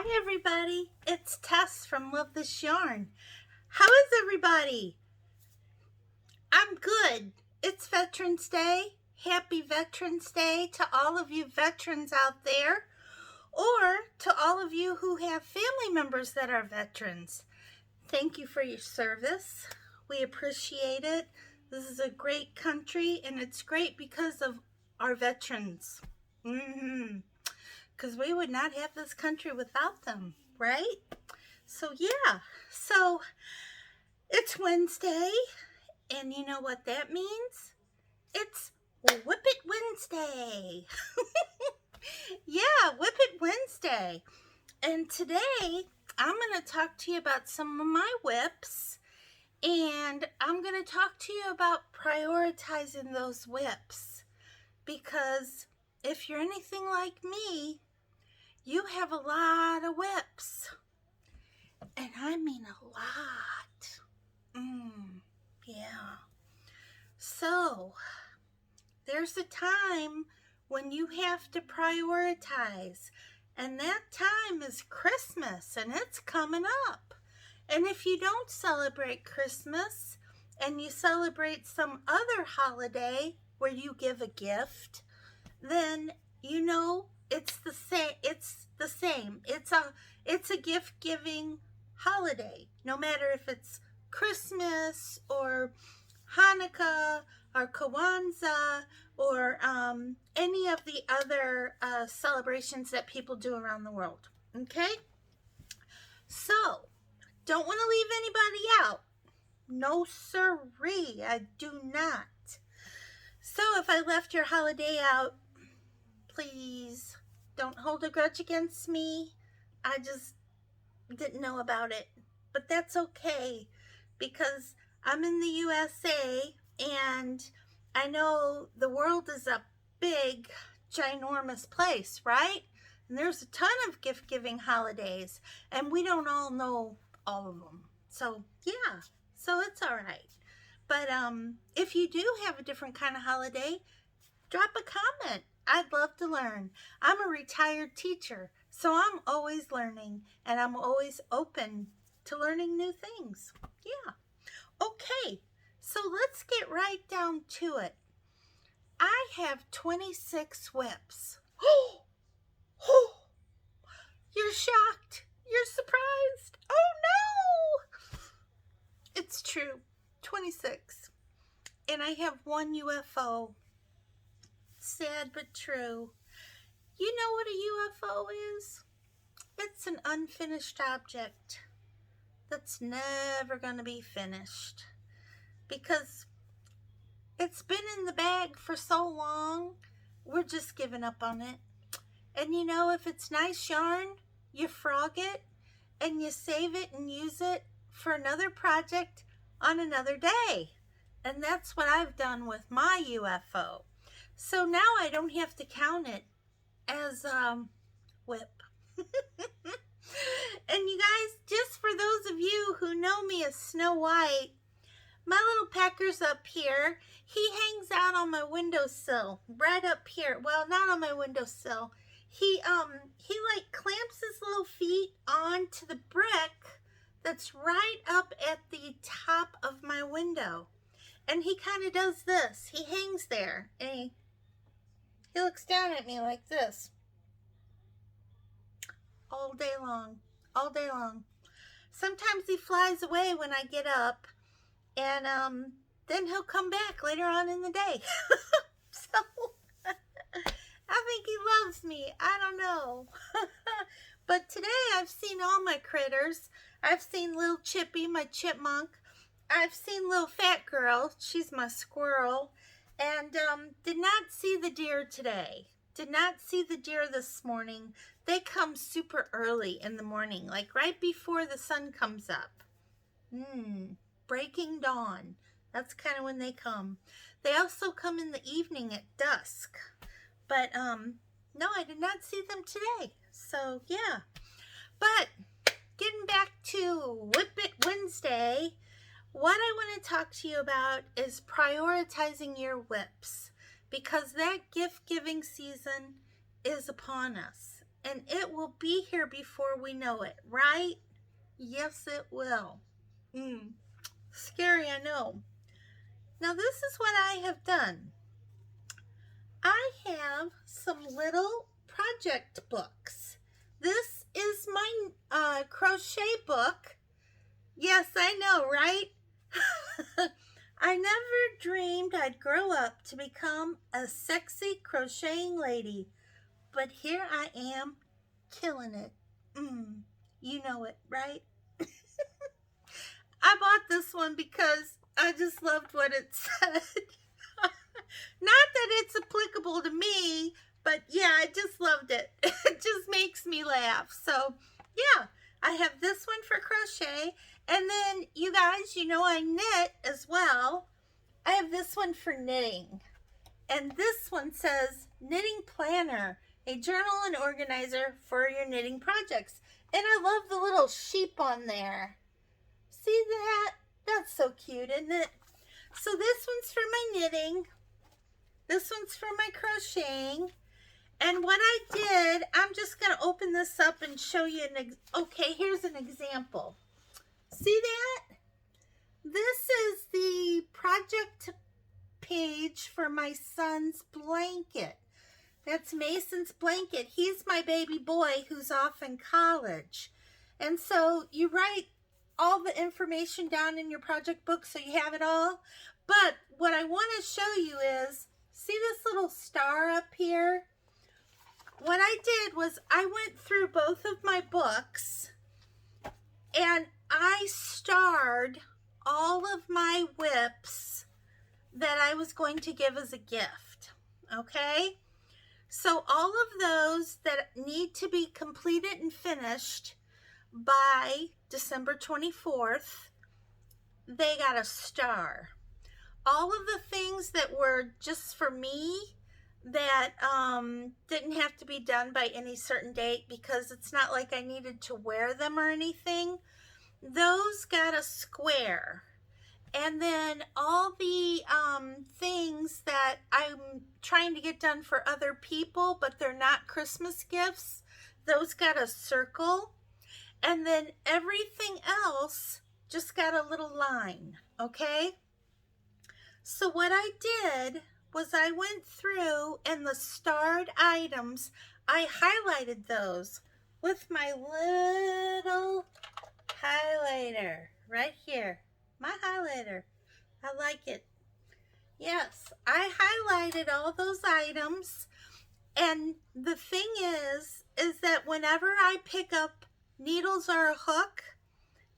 Hi everybody, it's Tess from Love This Yarn. How is everybody? I'm good. It's Veterans Day. Happy Veterans Day to all of you veterans out there, or to all of you who have family members that are veterans. Thank you for your service. We appreciate it. This is a great country, and it's great because of our veterans. Because we would not have this country without them, right? So it's Wednesday, and you know what that means? It's Whip It Wednesday. Yeah, Whip It Wednesday. And today, I'm going to talk to you about some of my whips, and I'm going to talk to you about prioritizing those whips, because if you're anything like me, you have a lot of whips. And I mean a lot. Yeah. So, there's a time when you have to prioritize. And that time is Christmas, and it's coming up. And if you don't celebrate Christmas, and you celebrate some other holiday where you give a gift, then you know it's the same. It's a gift giving holiday, no matter if it's Christmas or Hanukkah or Kwanzaa or any of the other celebrations that people do around the world. Okay, so don't want to leave anybody out. No sirree, I do not. So if I left your holiday out, please don't hold a grudge against me. I just didn't know about it. But that's okay, because I'm in the USA, and I know the world is a big, ginormous place, right? And there's a ton of gift-giving holidays, and we don't all know all of them. So, yeah, so it's all right. But if you do have a different kind of holiday, drop a comment. I'd love to learn. I'm a retired teacher, so I'm always learning, and I'm always open to learning new things. Yeah. Okay, so let's get right down to it. I have 26 whips. Oh, you're shocked. You're surprised. Oh no! It's true. 26. And I have one UFO. Sad but true. You know what a UFO is? It's an unfinished object that's never going to be finished, because it's been in the bag for so long, we're just giving up on it. And you know, if it's nice yarn, you frog it and you save it and use it for another project on another day. And that's what I've done with my UFO. So now I don't have to count it as whip. And you guys, just for those of you who know me as Snow White, my little pecker's up here. He hangs out on my windowsill, right up here. Well, not on my windowsill. He like clamps his little feet onto the brick that's right up at the top of my window. And he kind of does this. He hangs there, and he looks down at me like this. All day long. All day long. Sometimes he flies away when I get up, and then he'll come back later on in the day. So I think he loves me. I don't know. But today I've seen all my critters. I've seen little Chippy, my chipmunk. I've seen little Fat Girl. She's my squirrel. And did not see the deer today. Did not see the deer this morning. They come super early in the morning, like right before the sun comes up. Breaking dawn. That's kind of when they come. They also come in the evening at dusk. But no, I did not see them today. So yeah. But getting back to Whip It Wednesday, what I want to talk to you about is prioritizing your whips, because that gift giving season is upon us. and it will be here before we know it, right? Yes, it will. Scary, I know. Now, this is what I have done. I have some little project books. This is my crochet book. Yes, I know, right? I never dreamed I'd grow up to become a sexy crocheting lady, but here I am, killing it. You know it, right? I bought this one because I just loved what it said. Not that it's applicable to me, but yeah, I just loved it. It just makes me laugh. So yeah, I have this one for crochet. And then you guys, you know I knit as well. I have this one for knitting. And this one says Knitting Planner, a journal and organizer for your knitting projects. And I love the little sheep on there. See that? That's so cute, isn't it? So this one's for my knitting. This one's for my crocheting. And what I did, I'm just going to open this up and show you okay, here's an example. See that? This is the project page for my son's blanket. That's Mason's blanket. He's my baby boy who's off in college. And so you write all the information down in your project book so you have it all. But what I want to show you is, see this little star up here? What I did was I went through both of my books and I starred all of my whips that I was going to give as a gift. Okay? So all of those that need to be completed and finished by December 24th, they got a star. All of the things that were just for me that didn't have to be done by any certain date because it's not like I needed to wear them or anything, those got a square. And then all the things that I'm trying to get done for other people, but they're not Christmas gifts, those got a circle. And then everything else just got a little line, okay? So what I did was I went through and the starred items, I highlighted those with my little highlighter right here. My highlighter. I like it. Yes, I highlighted all those items. And the thing is that whenever I pick up needles or a hook,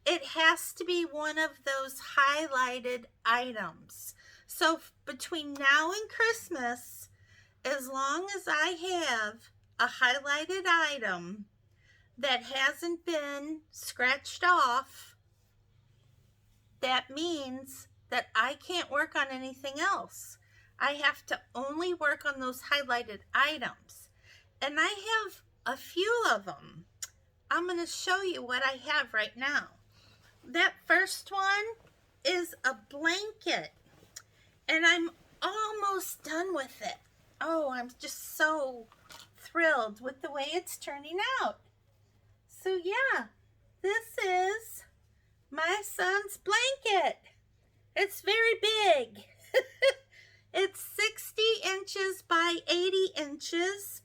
it has to be one of those highlighted items. So between now and Christmas, as long as I have a highlighted item that hasn't been scratched off, that means that I can't work on anything else. I have to only work on those highlighted items. And I have a few of them. I'm going to show you what I have right now. That first one is a blanket. And I'm almost done with it. Oh, I'm just so thrilled with the way it's turning out. So yeah, this is my son's blanket. It's very big. It's 60 inches by 80 inches.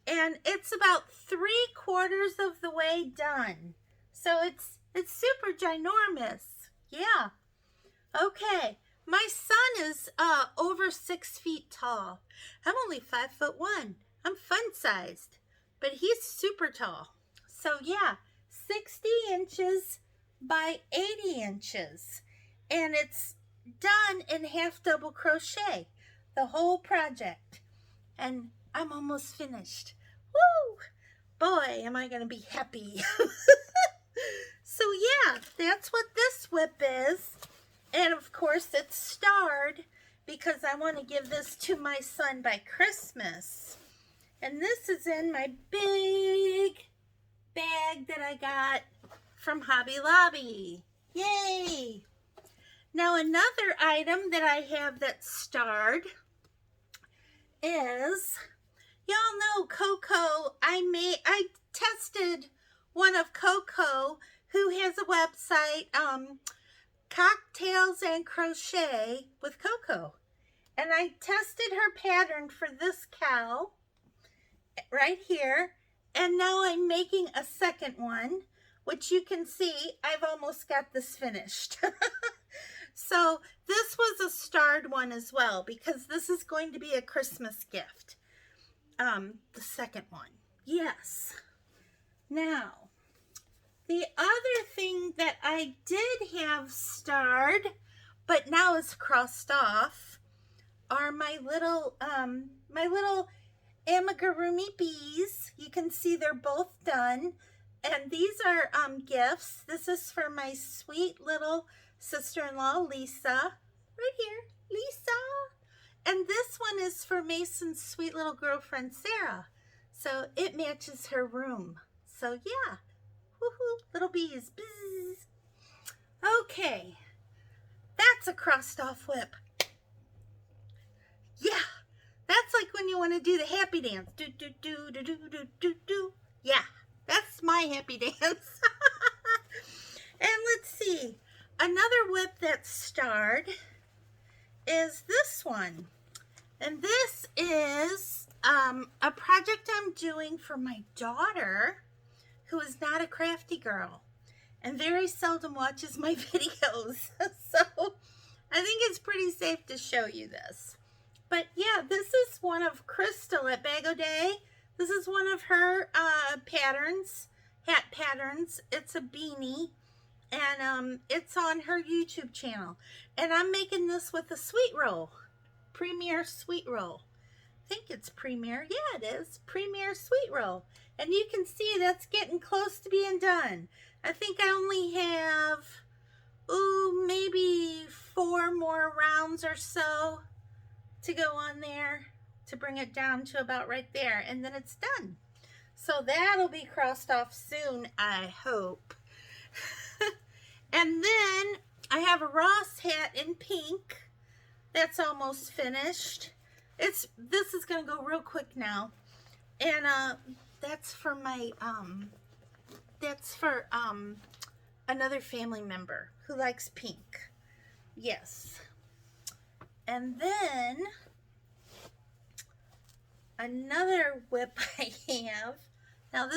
And it's about 3/4 of the way done. So it's super ginormous. Yeah. Okay. My son is over 6 feet tall. I'm only 5'1". I'm fun-sized. But he's super tall. So yeah, 60 inches by 80 inches. And it's done in half double crochet. The whole project. And I'm almost finished. Woo! Boy, am I going to be happy. So yeah, that's what this whip is. And of course it's starred because I want to give this to my son by Christmas. And this is in my big bag that I got from Hobby Lobby. Yay! Now another item that I have that's starred is, Y'all know Coco. I tested one of Coco, who has a website, Cocktails and Crochet with Coco. And I tested her pattern for this cow right here. And now I'm making a second one, which you can see I've almost got this finished. So this was a starred one as well, because this is going to be a Christmas gift. The second one. Yes. Now, the other thing that I did have starred, but now is crossed off, are my little amigurumi bees. You can see they're both done. And these are gifts. This is for my sweet little sister-in-law, Lisa. Right here, Lisa. And this one is for Mason's sweet little girlfriend, Sarah. So it matches her room. So yeah, woohoo, little bees. Bzz. Okay, that's a crossed off whip. Yeah, that's like when you want to do the happy dance. Do, do, do, do, do, do, do, do. Yeah, that's my happy dance. And let's see, another whip that's starred is this one. And this is a project I'm doing for my daughter, who is not a crafty girl and very seldom watches my videos. So I think it's pretty safe to show you this. But yeah, this is one of Crystal at Bag O' Day. This is one of her patterns, hat patterns. It's a beanie, and it's on her YouTube channel. And I'm making this with a sweet roll, Premier Sweet Roll. I think it's Premier. Yeah, it is. Premier Sweet Roll. And you can see that's getting close to being done. I think I only have, maybe 4 more rounds or so to go on there to bring it down to about right there. And then it's done. So that'll be crossed off soon, I hope. And then I have a Ross hat in pink. That's almost finished. This is gonna go real quick now. And that's for my another family member who likes pink. Yes. And then another whip I have. Now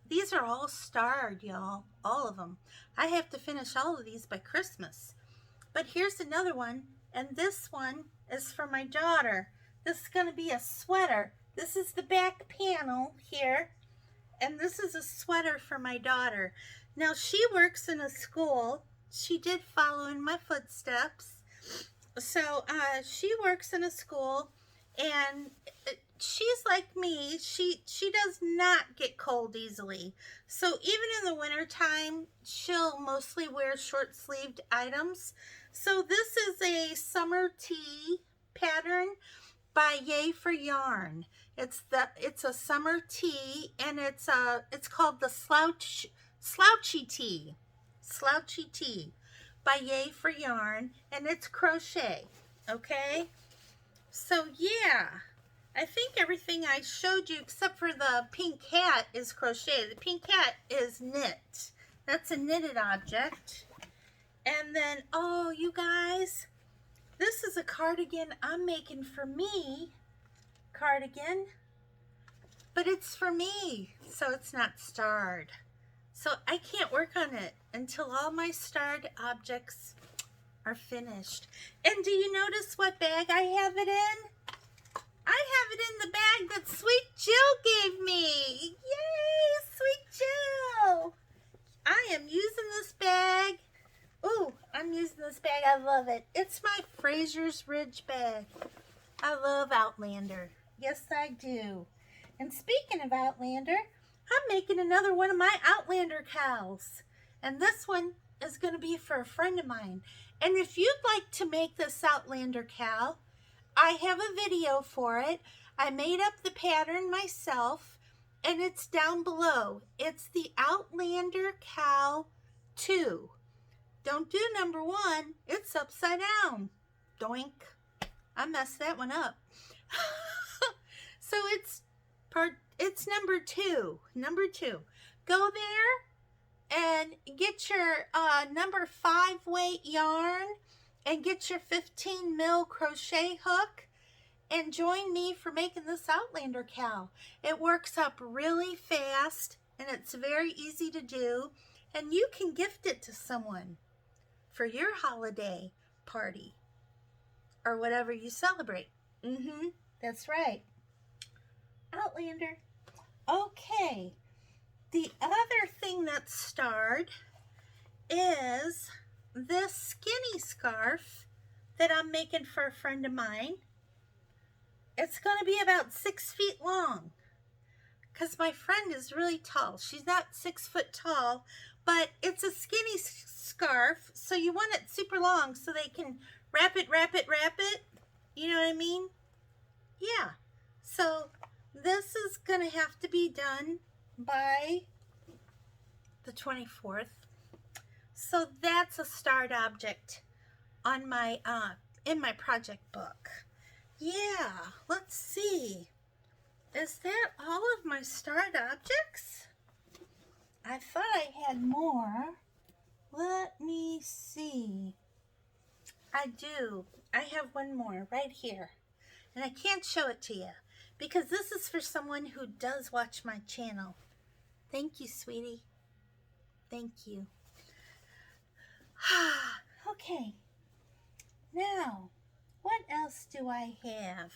these are all starred, y'all. All of them. I have to finish all of these by Christmas. But here's another one, and this one is for my daughter. This is going to be a sweater. This is the back panel here, and this is a sweater for my daughter. Now she works in a school. She did follow in my footsteps. So she works in a school, and she's like me. She does not get cold easily. So even in the winter time, she'll mostly wear short-sleeved items. So this is a summer tee pattern by Yay for Yarn. It's a summer tee, and it's called the slouchy tee. Slouchy tee by Yay for Yarn, and it's crochet. Okay? So yeah, I think everything I showed you except for the pink hat is crochet. The pink hat is knit. That's a knitted object. And then, oh, you guys, this is a cardigan I'm making for me. Cardigan. But it's for me, so it's not starred. So I can't work on it until all my starred objects are finished. And do you notice what bag I have it in? I have it in the bag that Sweet Jill gave me. Yay, Sweet Jill. I am using this bag. Ooh, I'm using this bag. I love it. It's my Fraser's Ridge bag. I love Outlander. Yes, I do. And speaking of Outlander, I'm making another one of my Outlander cows. And this one is going to be for a friend of mine. And if you'd like to make this Outlander cow, I have a video for it. I made up the pattern myself, and it's down below. It's the Outlander Cow 2. Don't do number 1. It's upside down. Doink. I messed that one up. So it's It's number 2. Number 2. Go there and get your number 5 weight yarn and get your 15 mil crochet hook and join me for making this Outlander cow. It works up really fast and it's very easy to do, and you can gift it to someone for your holiday party or whatever you celebrate. That's right. Outlander. Okay. The other thing that's starred is this skinny scarf that I'm making for a friend of mine. It's going to be about 6 feet long because my friend is really tall. She's not 6 foot tall, but it's a skinny scarf, so you want it super long so they can wrap it. You know what I mean? Yeah. So this is going to have to be done by the 24th. So that's a start object on my in my project book. Yeah, let's see. Is that all of my start objects? I thought I had more. Let me see. I do. I have one more right here. And I can't show it to you because this is for someone who does watch my channel. Thank you, sweetie. Thank you. Okay. Now, what else do I have?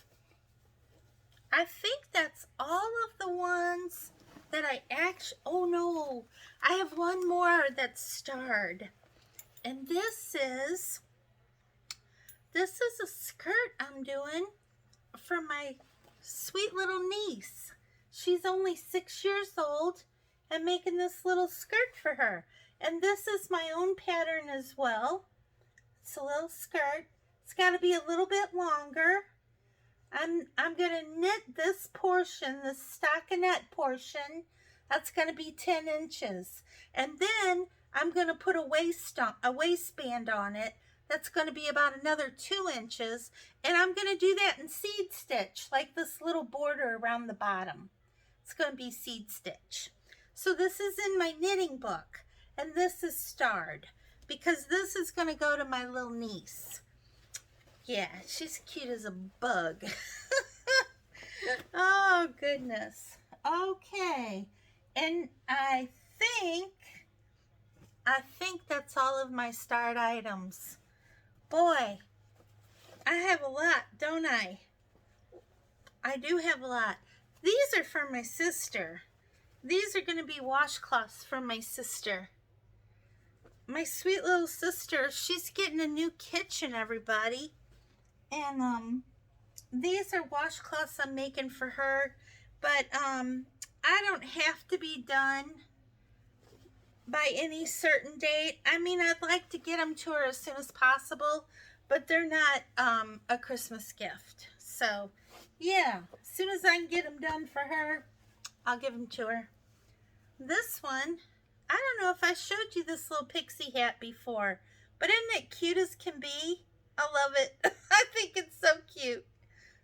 I think that's all of the ones that I actually... Oh, no. I have one more that's starred. And this is a skirt I'm doing for my sweet little niece. She's only 6 years old and making this little skirt for her. And this is my own pattern as well. It's a little skirt. It's got to be a little bit longer. I'm going to knit this portion, the stockinette portion. That's going to be 10 inches. And then I'm going to put a waistband on it. That's going to be about another 2 inches. And I'm going to do that in seed stitch, like this little border around the bottom. It's going to be seed stitch. So this is in my knitting book. And this is starred because this is going to go to my little niece. Yeah, she's cute as a bug. Oh, goodness. Okay. And I think that's all of my start items. Boy, I have a lot, don't I? I do have a lot. These are for my sister. These are going to be washcloths from my sister. My sweet little sister, she's getting a new kitchen, everybody. And these are washcloths I'm making for her. But I don't have to be done by any certain date. I mean, I'd like to get them to her as soon as possible, but they're not a Christmas gift. So, yeah, as soon as I can get them done for her, I'll give them to her. This one, I don't know if I showed you this little pixie hat before, but isn't it cute as can be? I love it. I think it's so cute.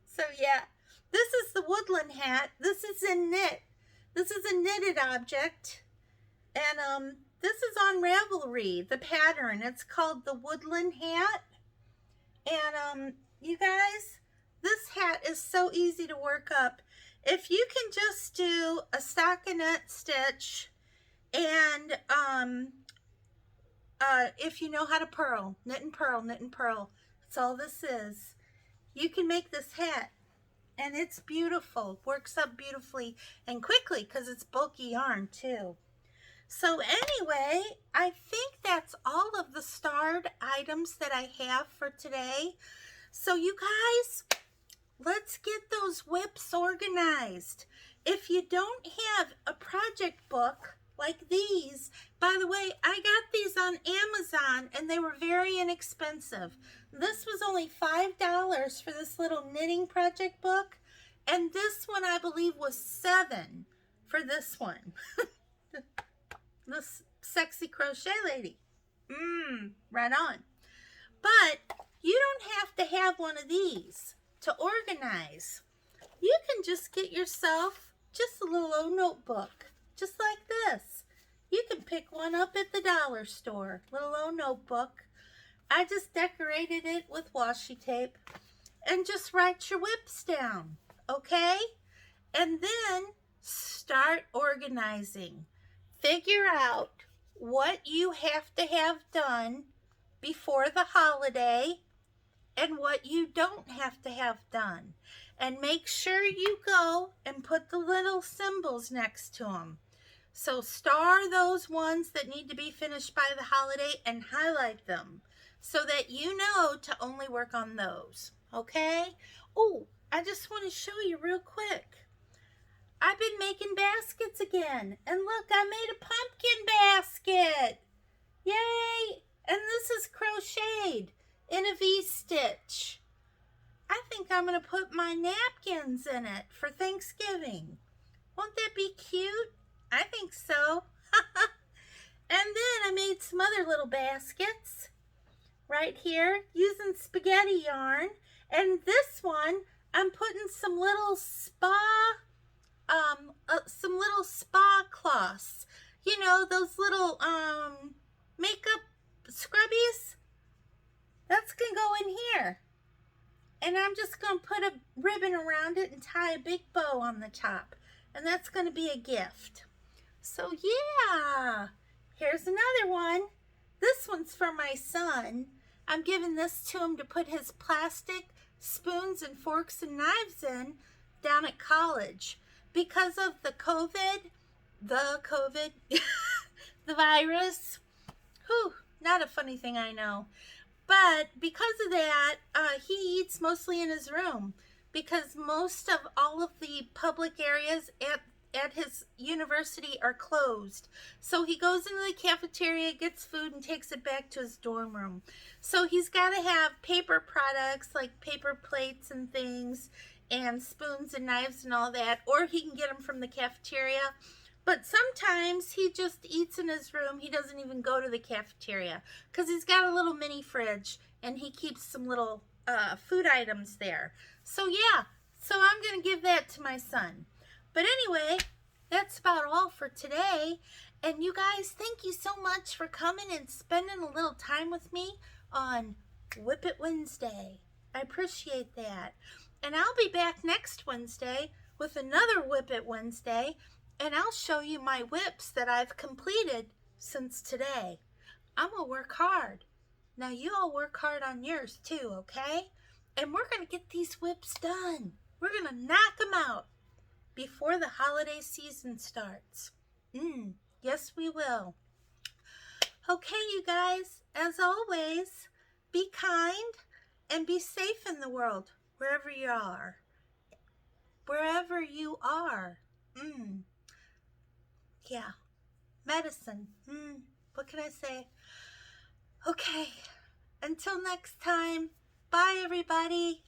So, yeah, this is the woodland hat. This is in knit. This is a knitted object. And this is on Ravelry, the pattern. It's called the woodland hat. And you guys, this hat is so easy to work up. If you can just do a stockinette stitch and if you know how to purl, knit and purl, knit and purl. That's all this is. You can make this hat. And it's beautiful. Works up beautifully and quickly because it's bulky yarn too. So anyway, I think that's all of the starred items that I have for today. So you guys, let's get those whips organized. If you don't have a project book like these, by the way, I got these on Amazon and they were very inexpensive. This was only $5 for this little knitting project book. And this one, I believe, was $7 for this one. This sexy crochet lady. Right on. But you don't have to have one of these to organize. You can just get yourself just a little old notebook, just like this. You can pick one up at the dollar store, little old notebook. I just decorated it with washi tape, and just write your whips down, okay? And then start organizing. Figure out what you have to have done before the holiday and what you don't have to have done. And make sure you go and put the little symbols next to them. So star those ones that need to be finished by the holiday and highlight them so that you know to only work on those, okay? Oh, I just want to show you real quick. I've been making baskets again. And look, I made a pumpkin basket. Yay! And this is crocheted in a V-stitch. I think I'm going to put my napkins in it for Thanksgiving. Won't that be cute? I think so. And then I made some other little baskets right here using spaghetti yarn. And this one, I'm putting some little spa cloths. You know, those little makeup scrubbies? That's going to go in here. And I'm just going to put a ribbon around it and tie a big bow on the top. And that's going to be a gift. So yeah, here's another one. This one's for my son. I'm giving this to him to put his plastic spoons and forks and knives in down at college. Because of the COVID, the virus. Whew, not a funny thing, I know. But because of that, he eats mostly in his room because most of all of the public areas at his university are closed. So he goes into the cafeteria, gets food, and takes it back to his dorm room. So he's got to have paper products like paper plates and things and spoons and knives and all that, or he can get them from the cafeteria. But sometimes he just eats in his room. He doesn't even go to the cafeteria because he's got a little mini fridge and he keeps some little food items there. So yeah, so I'm going to give that to my son. But anyway, that's about all for today. And you guys, thank you so much for coming and spending a little time with me on Whip It Wednesday. I appreciate that. And I'll be back next Wednesday with another Whip It Wednesday. And I'll show you my whips that I've completed since today. I'm going to work hard. Now you all work hard on yours too, okay? And we're going to get these whips done. We're going to knock them out before the holiday season starts. Yes, we will. Okay, you guys, as always, be kind and be safe in the world, wherever you are. Wherever you are. Yeah, medicine. What can I say? Okay, until next time, bye everybody.